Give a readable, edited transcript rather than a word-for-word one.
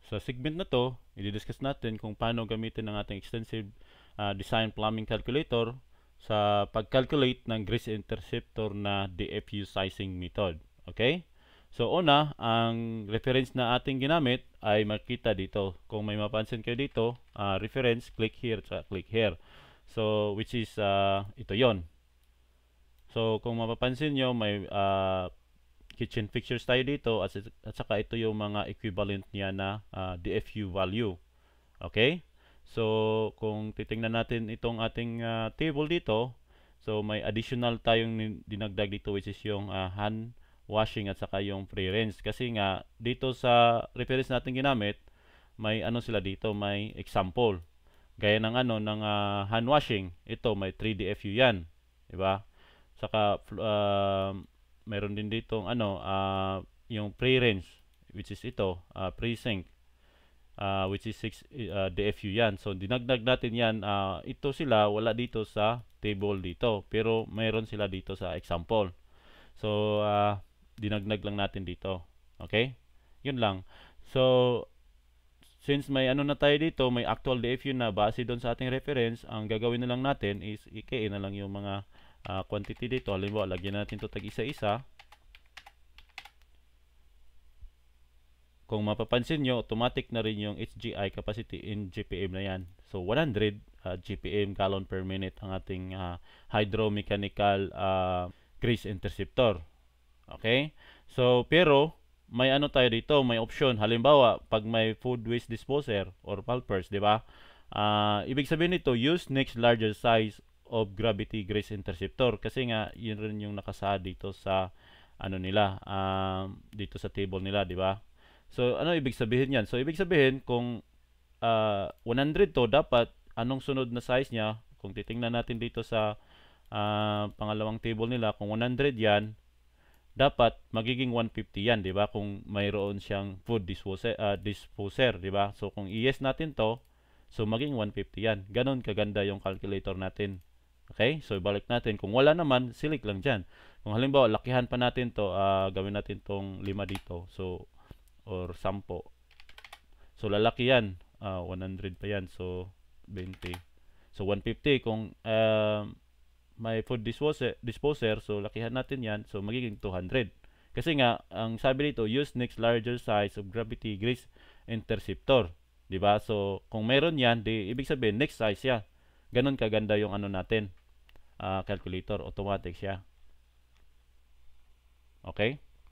Sa segment na to, i-discuss natin kung paano gamitin ang ating extensive design plumbing calculator sa pag-calculate ng grease interceptor na DFU sizing method. Okay? So una, ang reference na ating ginamit ay makita dito. Kung may mapansin kayo dito, reference, click here at click here. So which is ito yon. So kung mapapansin nyo, may kitchen fixtures tayo dito at saka ito yung mga equivalent niya na DFU value. Okay? So kung titingnan natin itong ating table dito, so may additional tayong dinagdag dito which is yung hand washing at saka yung free rinse kasi nga dito sa reference natin ginamit, may ano sila dito, may example. Gaya ng ano ng hand washing, ito may 3DFU 'yan, 'di ba? Saka meron din dito ano yung pre-rinse which is ito, pre-sink which is 6 DFU yan. So dinagdag natin yan, ito sila wala dito sa table dito pero meron sila dito sa example. So dinagdag lang natin dito. Okay? Yun lang. So since may ano na tayo dito, may actual DFU na base doon sa ating reference, ang gagawin na lang natin is i-key na lang yung mga quantity dito. Halimbawa, lagyan natin ito tag isa-isa. Kung mapapansin nyo, automatic na rin yung HGI capacity in GPM na yan. So 100 GPM gallon per minute ang ating hydromechanical grease interceptor. Okay? So pero may ano tayo dito, may option. Halimbawa, pag may food waste disposer or pulpers, di ba? Ibig sabihin nito, use next larger size of gravity grease interceptor kasi nga yun rin yung nakasaad dito sa ano nila, dito sa table nila, di ba? So ano ibig sabihin yan? So ibig sabihin kung 100 to, dapat anong sunod na size niya? Kung titingnan natin dito sa pangalawang table nila, kung 100 yan, dapat magiging 150 yan, 'di ba? Kung mayroon siyang food disposer, 'di ba? So kung i-yes natin 'to, so maging 150 yan. Ganon kaganda yung calculator natin. Okay? So ibalik natin. Kung wala naman, select lang diyan. Kung halimbawa lakihan pa natin 'to, gawin natin tong 5 dito. So or 10. So lalaki yan. 100 pa yan. So 20. So 150 kung may food disposer, so lakihan natin yan, so magiging 200. Kasi nga, ang sabi dito, use next larger size of gravity grease interceptor. Diba? So, kung meron yan, di, ibig sabihin, next size siya. Ganon kaganda yung ano natin, calculator, automatic siya. Okay?